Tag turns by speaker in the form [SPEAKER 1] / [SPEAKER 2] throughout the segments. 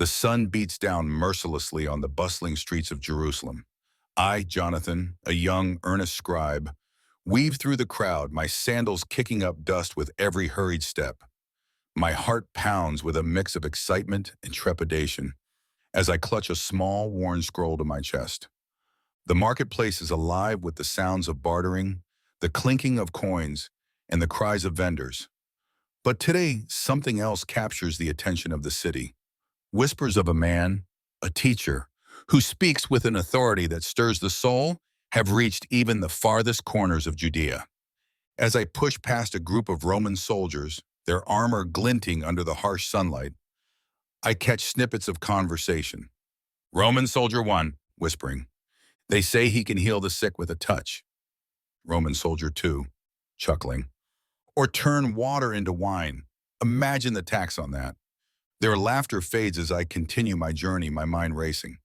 [SPEAKER 1] The sun beats down mercilessly on the bustling streets of Jerusalem. I, Jonathan, a young, earnest scribe, weave through the crowd, my sandals kicking up dust with every hurried step. My heart pounds with a mix of excitement and trepidation as I clutch a small, worn scroll to my chest. The marketplace is alive with the sounds of bartering, the clinking of coins, and the cries of vendors. But today, something else captures the attention of the city. Whispers of a man, a teacher, who speaks with an authority that stirs the soul, have reached even the farthest corners of Judea. As I push past a group of Roman soldiers, their armor glinting under the harsh sunlight, I catch snippets of conversation. Roman soldier 1, whispering. They say he can heal the sick with a touch. Roman soldier 2, chuckling. Or turn water into wine. Imagine the tax on that. Their laughter fades as I continue my journey, my mind racing.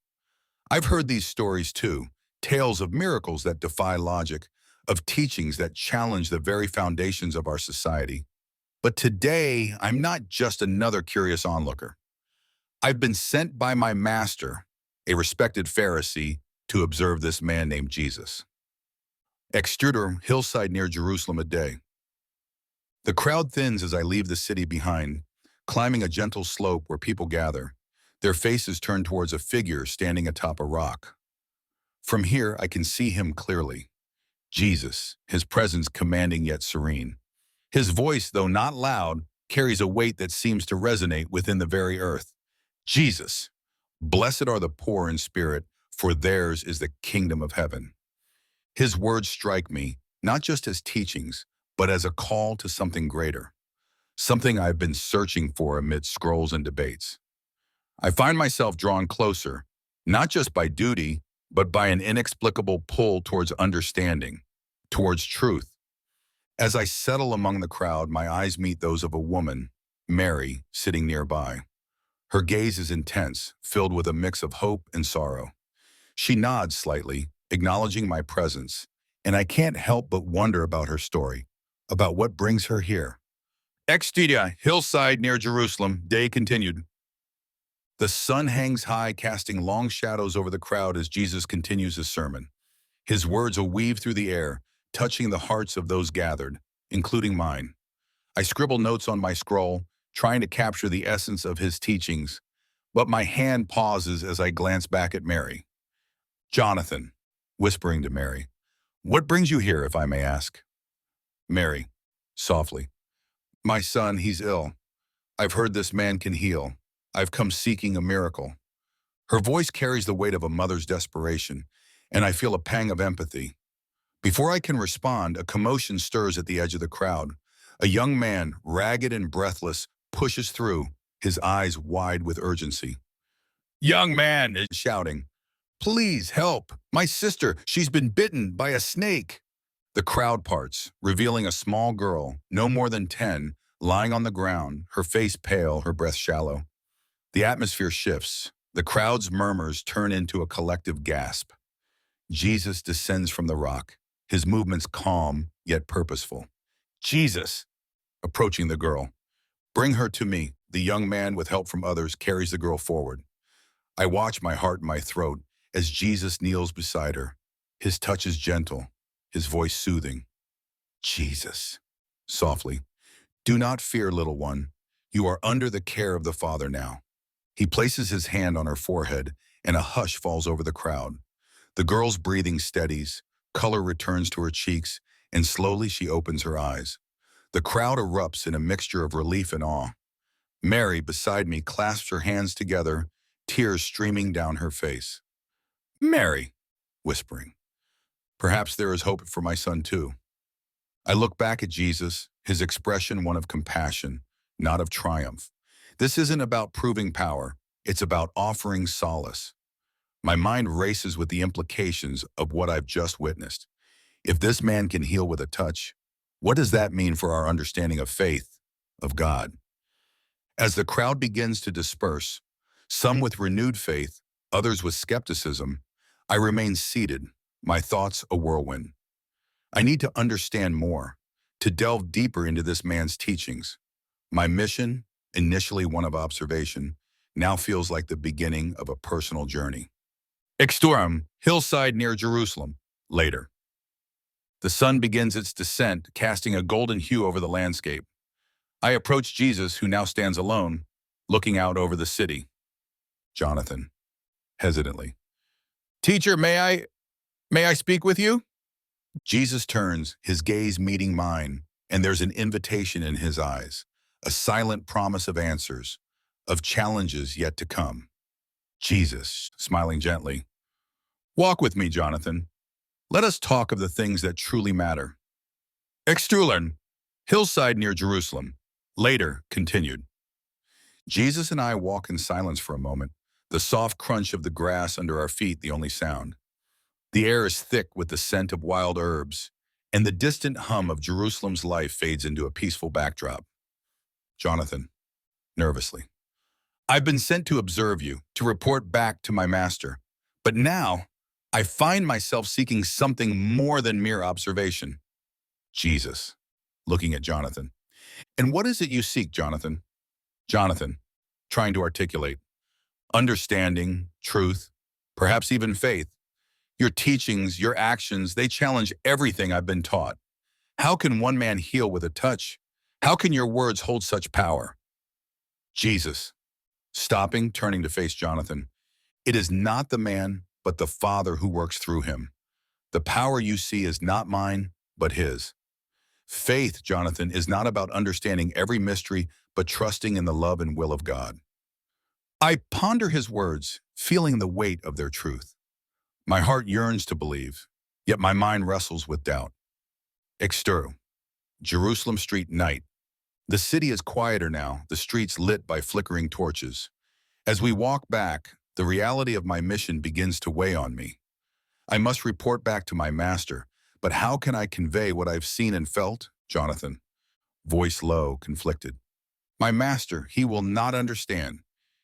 [SPEAKER 1] I've heard these stories too, tales of miracles that defy logic, of teachings that challenge the very foundations of our society. But today, I'm not just another curious onlooker. I've been sent by my master, a respected Pharisee, to observe this man named Jesus. Exeter hillside near Jerusalem a day. The crowd thins as I leave the city behind, climbing a gentle slope where people gather, their faces turned towards a figure standing atop a rock. From here, I can see him clearly. Jesus, his presence commanding yet serene. His voice, though not loud, carries a weight that seems to resonate within the very earth. Jesus, blessed are the poor in spirit, for theirs is the kingdom of heaven. His words strike me, not just as teachings, but as a call to something greater. Something I've been searching for amid scrolls and debates. I find myself drawn closer, not just by duty, but by an inexplicable pull towards understanding, towards truth. As I settle among the crowd, my eyes meet those of a woman, Mary, sitting nearby. Her gaze is intense, filled with a mix of hope and sorrow. She nods slightly, acknowledging my presence, and I can't help but wonder about her story, about what brings her here. Exeter hillside near Jerusalem, day continued. The sun hangs high, casting long shadows over the crowd as Jesus continues his sermon. His words weave through the air, touching the hearts of those gathered, including mine. I scribble notes on my scroll, trying to capture the essence of his teachings, but my hand pauses as I glance back at Mary. Jonathan, whispering to Mary, what brings you here, if I may ask? Mary, softly, my son, he's ill. I've heard this man can heal. I've come seeking a miracle. Her voice carries the weight of a mother's desperation, and I feel a pang of empathy. Before I can respond, a commotion stirs at the edge of the crowd. A young man, ragged and breathless, pushes through, his eyes wide with urgency. Young man is shouting, please help, my sister, she's been bitten by a snake. The crowd parts, revealing a small girl, no more than 10, lying on the ground, her face pale, her breath shallow. The atmosphere shifts. The crowd's murmurs turn into a collective gasp. Jesus descends from the rock, his movements calm yet purposeful. Jesus, approaching the girl. Bring her to me. The young man, with help from others, carries the girl forward. I watch, my heart in my throat, as Jesus kneels beside her. His touch is gentle, his voice soothing. Jesus, softly, do not fear, little one. You are under the care of the Father now. He places his hand on her forehead, and a hush falls over the crowd. The girl's breathing steadies, color returns to her cheeks, and slowly she opens her eyes. The crowd erupts in a mixture of relief and awe. Mary, beside me, clasps her hands together, tears streaming down her face. Mary, whispering, perhaps there is hope for my son too. I look back at Jesus, his expression one of compassion, not of triumph. This isn't about proving power, it's about offering solace. My mind races with the implications of what I've just witnessed. If this man can heal with a touch, what does that mean for our understanding of faith, of God? As the crowd begins to disperse, some with renewed faith, others with skepticism, I remain seated, my thoughts a whirlwind. I need to understand more, to delve deeper into this man's teachings. My mission, initially one of observation, now feels like the beginning of a personal journey. Exturum, hillside near Jerusalem. Later. The sun begins its descent, casting a golden hue over the landscape. I approach Jesus, who now stands alone, looking out over the city. Jonathan, hesitantly. Teacher, may I speak with you? Jesus turns, his gaze meeting mine, and there's an invitation in his eyes, a silent promise of answers, of challenges yet to come. Jesus, smiling gently. Walk with me, Jonathan. Let us talk of the things that truly matter. Extrullern, hillside near Jerusalem. Later, continued. Jesus and I walk in silence for a moment, the soft crunch of the grass under our feet the only sound. The air is thick with the scent of wild herbs, and the distant hum of Jerusalem's life fades into a peaceful backdrop. Jonathan, nervously. I've been sent to observe you, to report back to my master. But now, I find myself seeking something more than mere observation. Jesus, looking at Jonathan. And what is it you seek, Jonathan? Jonathan, trying to articulate. Understanding, truth, perhaps even faith. Your teachings, your actions, they challenge everything I've been taught. How can one man heal with a touch? How can your words hold such power? Jesus, stopping, turning to face Jonathan. It is not the man, but the Father who works through him. The power you see is not mine, but his. Faith, Jonathan, is not about understanding every mystery, but trusting in the love and will of God. I ponder his words, feeling the weight of their truth. My heart yearns to believe, yet my mind wrestles with doubt. External, Jerusalem Street night. The city is quieter now, the streets lit by flickering torches. As we walk back, the reality of my mission begins to weigh on me. I must report back to my master, but how can I convey what I've seen and felt, Jonathan? Voice low, conflicted. My master, he will not understand.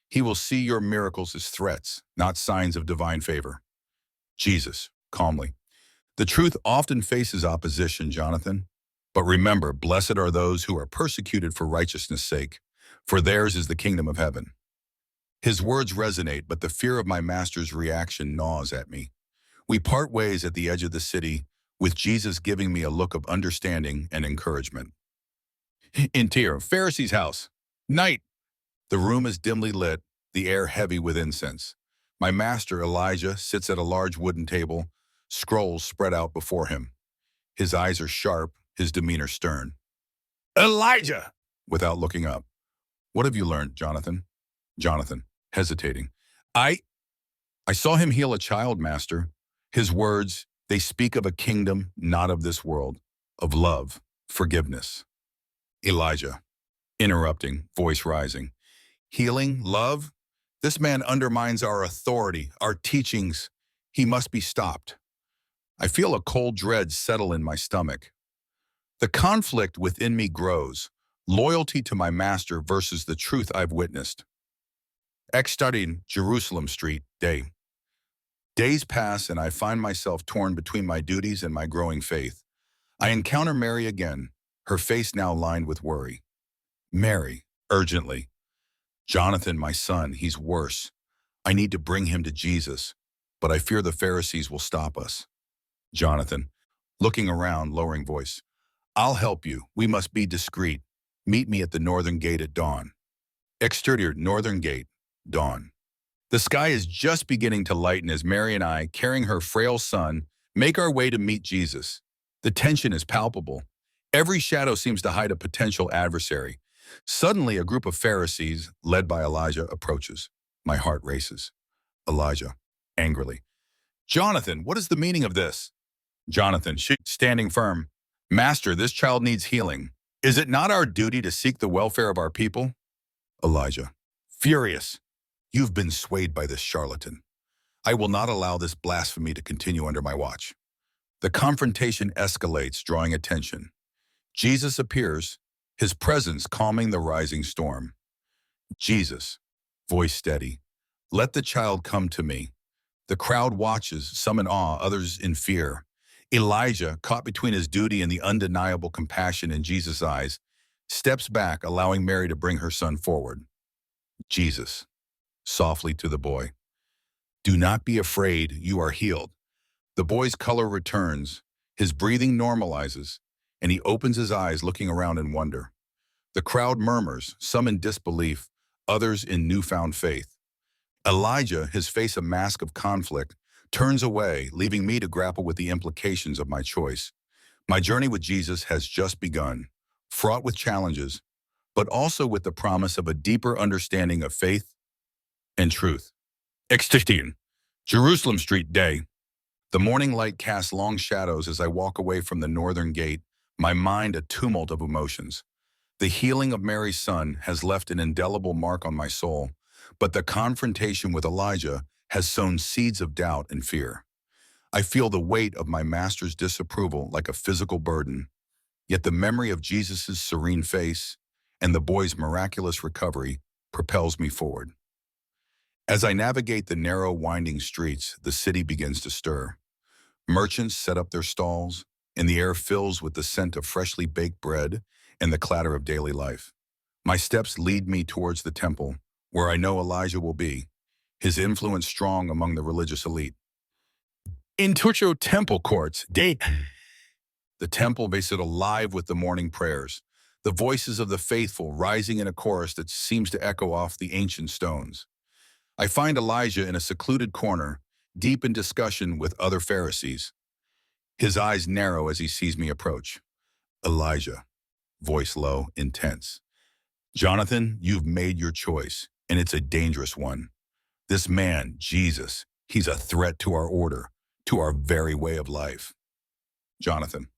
[SPEAKER 1] He will see your miracles as threats, not signs of divine favor. Jesus, calmly. The truth often faces opposition, Jonathan. But remember, blessed are those who are persecuted for righteousness' sake, for theirs is the kingdom of heaven. His words resonate, but the fear of my master's reaction gnaws at me. We part ways at the edge of the city, with Jesus giving me a look of understanding and encouragement. Interior, Pharisee's house. Night. The room is dimly lit, the air heavy with incense. My master, Elijah, sits at a large wooden table, scrolls spread out before him. His eyes are sharp, his demeanor stern. Elijah! Without looking up. What have you learned, Jonathan? Jonathan, hesitating. I saw him heal a child, master. His words, they speak of a kingdom not of this world, of love, forgiveness. Elijah, interrupting, voice rising. Healing, love? This man undermines our authority, our teachings. He must be stopped. I feel a cold dread settle in my stomach. The conflict within me grows, loyalty to my master versus the truth I've witnessed. Studying Jerusalem Street, day. Days pass and I find myself torn between my duties and my growing faith. I encounter Mary again, her face now lined with worry. Mary, urgently. Jonathan, my son, he's worse. I need to bring him to Jesus, but I fear the Pharisees will stop us. Jonathan, looking around, lowering voice. I'll help you. We must be discreet. Meet me at the northern gate at dawn. Exterior, northern gate, dawn. The sky is just beginning to lighten as Mary and I, carrying her frail son, make our way to meet Jesus. The tension is palpable. Every shadow seems to hide a potential adversary. Suddenly, a group of Pharisees, led by Elijah, approaches. My heart races. Elijah, angrily. Jonathan, what is the meaning of this? Jonathan, standing firm. Master, this child needs healing. Is it not our duty to seek the welfare of our people? Elijah, furious. You've been swayed by this charlatan. I will not allow this blasphemy to continue under my watch. The confrontation escalates, drawing attention. Jesus appears, his presence calming the rising storm. Jesus, voice steady. Let the child come to me. The crowd watches, some in awe, others in fear. Elijah, caught between his duty and the undeniable compassion in Jesus' eyes, steps back, allowing Mary to bring her son forward. Jesus, softly to the boy. Do not be afraid, you are healed. The boy's color returns, his breathing normalizes, and he opens his eyes looking around in wonder. The crowd murmurs, some in disbelief, others in newfound faith. Elijah, his face a mask of conflict, turns away, leaving me to grapple with the implications of my choice. My journey with Jesus has just begun, fraught with challenges, but also with the promise of a deeper understanding of faith and truth. 16. Jerusalem Street Day. The morning light casts long shadows as I walk away from the northern gate, my mind a tumult of emotions. The healing of Mary's son has left an indelible mark on my soul, but the confrontation with Elijah has sown seeds of doubt and fear. I feel the weight of my master's disapproval like a physical burden, yet the memory of Jesus' serene face and the boy's miraculous recovery propels me forward. As I navigate the narrow, winding streets, the city begins to stir. Merchants set up their stalls, and the air fills with the scent of freshly baked bread and the clatter of daily life. My steps lead me towards the temple, where I know Elijah will be, his influence strong among the religious elite. In Turcho temple courts, the temple may sit alive with the morning prayers, the voices of the faithful rising in a chorus that seems to echo off the ancient stones. I find Elijah in a secluded corner, deep in discussion with other Pharisees. His eyes narrow as he sees me approach. Elijah, voice low, intense. Jonathan, you've made your choice, and it's a dangerous one. This man, Jesus, he's a threat to our order, to our very way of life. Jonathan,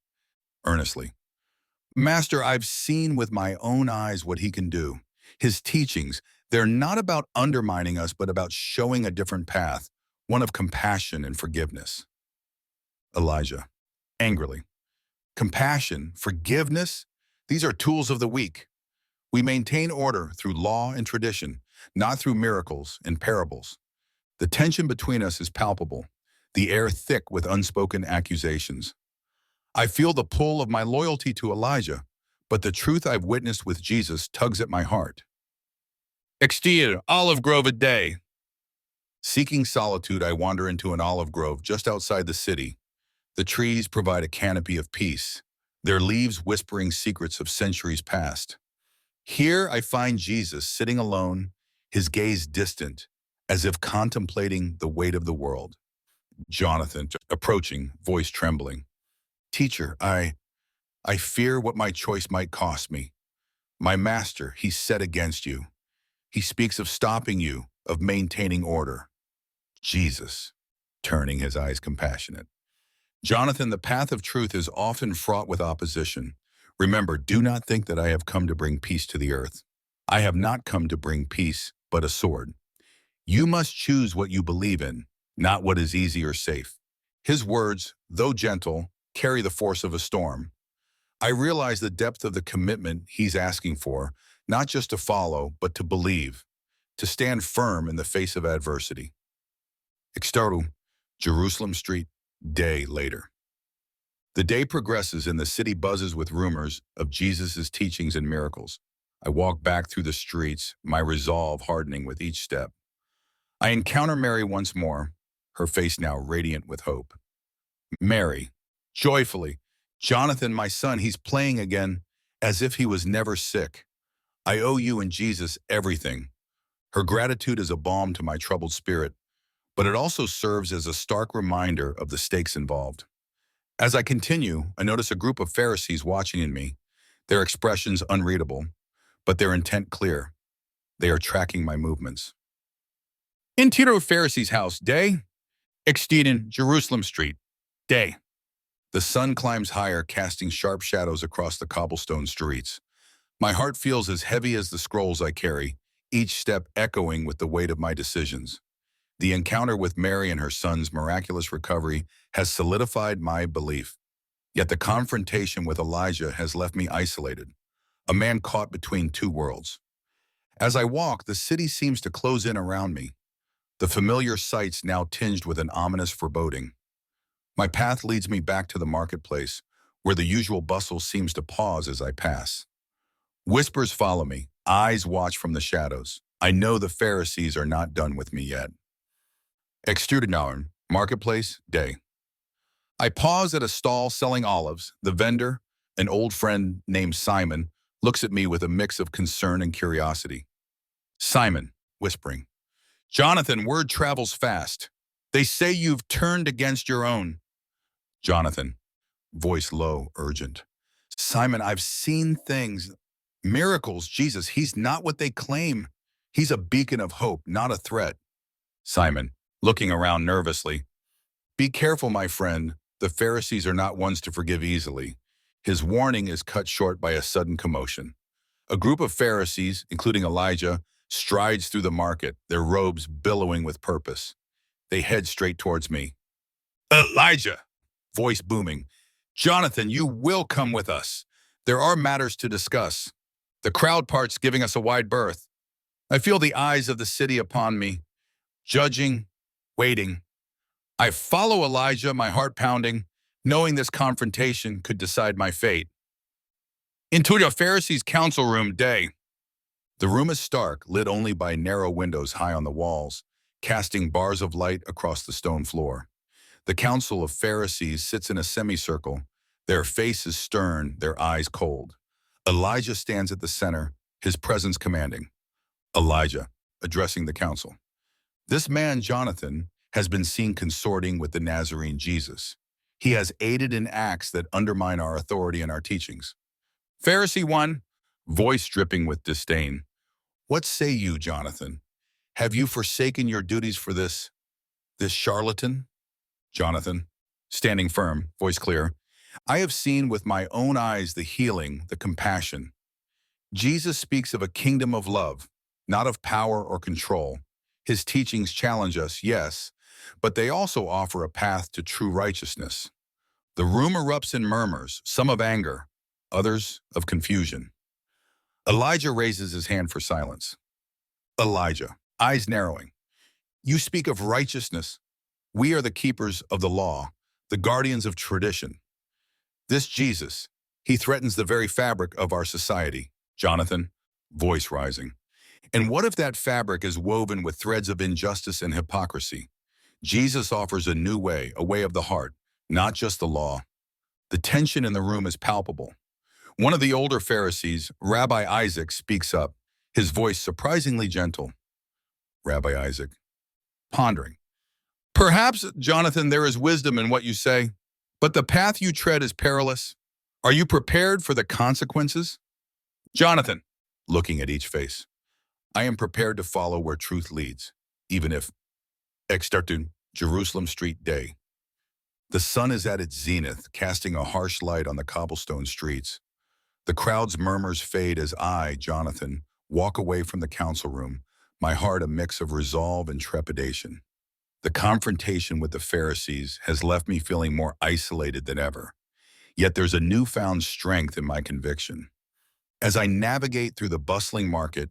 [SPEAKER 1] earnestly. Master, I've seen with my own eyes what he can do. His teachings, they're not about undermining us, but about showing a different path, one of compassion and forgiveness. Elijah, angrily. Compassion, forgiveness, these are tools of the weak. We maintain order through law and tradition, not through miracles and parables. The tension between us is palpable, the air thick with unspoken accusations. I feel the pull of my loyalty to Elijah, but the truth I've witnessed with Jesus tugs at my heart. Exterior, olive grove a day. Seeking solitude, I wander into an olive grove just outside the city. The trees provide a canopy of peace, their leaves whispering secrets of centuries past. Here I find Jesus sitting alone, his gaze distant, as if contemplating the weight of the world. Jonathan, approaching, voice trembling. Teacher, I fear what my choice might cost me. My master, he's set against you. He speaks of stopping you, of maintaining order. Jesus, turning his eyes compassionate. Jonathan, the path of truth is often fraught with opposition. Remember, do not think that I have come to bring peace to the earth. I have not come to bring peace, but a sword. You must choose what you believe in, not what is easy or safe. His words, though gentle, carry the force of a storm. I realize the depth of the commitment he's asking for, not just to follow, but to believe, to stand firm in the face of adversity. External, Jerusalem Street, day later. The day progresses and the city buzzes with rumors of Jesus' teachings and miracles. I walk back through the streets, my resolve hardening with each step. I encounter Mary once more, her face now radiant with hope. Mary, joyfully, Jonathan, my son, he's playing again, as if he was never sick. I owe you and Jesus everything. Her gratitude is a balm to my troubled spirit, but it also serves as a stark reminder of the stakes involved. As I continue, I notice a group of Pharisees watching in me, their expressions unreadable, but their intent clear. They are tracking my movements. Interior Pharisee's house, day. Exterior, Jerusalem Street, day. The sun climbs higher, casting sharp shadows across the cobblestone streets. My heart feels as heavy as the scrolls I carry, each step echoing with the weight of my decisions. The encounter with Mary and her son's miraculous recovery has solidified my belief. Yet the confrontation with Elijah has left me isolated, a man caught between two worlds. As I walk, the city seems to close in around me, the familiar sights now tinged with an ominous foreboding. My path leads me back to the marketplace, where the usual bustle seems to pause as I pass. Whispers follow me, eyes watch from the shadows. I know the Pharisees are not done with me yet. Extrudinown, marketplace, day. I pause at a stall selling olives. The vendor, an old friend named Simon, looks at me with a mix of concern and curiosity. Simon, whispering, Jonathan, word travels fast. They say you've turned against your own. Jonathan, voice low, urgent. Simon, I've seen things. Miracles, Jesus, he's not what they claim. He's a beacon of hope, not a threat. Simon, looking around nervously. Be careful, my friend. The Pharisees are not ones to forgive easily. His warning is cut short by a sudden commotion. A group of Pharisees, including Elijah, strides through the market, their robes billowing with purpose. They head straight towards me. Elijah! Voice booming. Jonathan, you will come with us. There are matters to discuss. The crowd part's giving us a wide berth. I feel the eyes of the city upon me, judging, waiting. I follow Elijah, my heart pounding, knowing this confrontation could decide my fate. Into the Pharisees' council room, day. The room is stark, lit only by narrow windows high on the walls, casting bars of light across the stone floor. The council of Pharisees sits in a semicircle, their faces stern, their eyes cold. Elijah stands at the center, his presence commanding. Elijah, addressing the council. This man, Jonathan, has been seen consorting with the Nazarene Jesus. He has aided in acts that undermine our authority and our teachings. Pharisee 1, voice dripping with disdain. What say you, Jonathan? Have you forsaken your duties for this charlatan? Jonathan, standing firm, voice clear. I have seen with my own eyes the healing, the compassion. Jesus speaks of a kingdom of love, not of power or control. His teachings challenge us, yes, but they also offer a path to true righteousness. The room erupts in murmurs, some of anger, others of confusion. Elijah raises his hand for silence. Elijah, eyes narrowing. You speak of righteousness. We are the keepers of the law, the guardians of tradition. This Jesus, he threatens the very fabric of our society. Jonathan, voice rising. And what if that fabric is woven with threads of injustice and hypocrisy? Jesus offers a new way, a way of the heart, not just the law. The tension in the room is palpable. One of the older Pharisees, Rabbi Isaac, speaks up, his voice surprisingly gentle. Rabbi Isaac, pondering. Perhaps, Jonathan, there is wisdom in what you say, but the path you tread is perilous. Are you prepared for the consequences? Jonathan, looking at each face. I am prepared to follow where truth leads, even if Extartun, Jerusalem Street Day. The sun is at its zenith, casting a harsh light on the cobblestone streets. The crowd's murmurs fade as I, Jonathan, walk away from the council room, my heart a mix of resolve and trepidation. The confrontation with the Pharisees has left me feeling more isolated than ever. Yet there's a newfound strength in my conviction. As I navigate through the bustling market,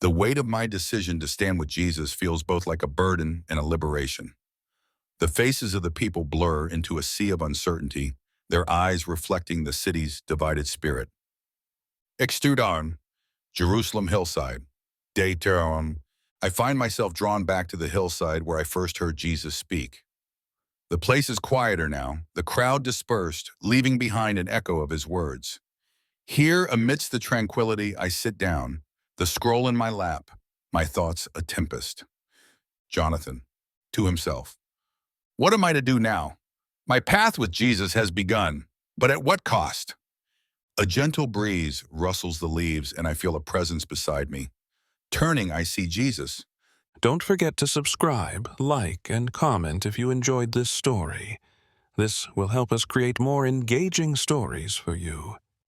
[SPEAKER 1] the weight of my decision to stand with Jesus feels both like a burden and a liberation. The faces of the people blur into a sea of uncertainty, their eyes reflecting the city's divided spirit. Extrudon, Jerusalem hillside. Day Teron. I find myself drawn back to the hillside where I first heard Jesus speak. The place is quieter now, the crowd dispersed, leaving behind an echo of his words. Here, amidst the tranquility, I sit down, the scroll in my lap, my thoughts a tempest. Jonathan, to himself. What am I to do now? My path with Jesus has begun, but at what cost? A gentle breeze rustles the leaves and I feel a presence beside me. Turning, I see Jesus.
[SPEAKER 2] Don't forget to subscribe, like, and comment if you enjoyed this story. This will help us create more engaging stories for you.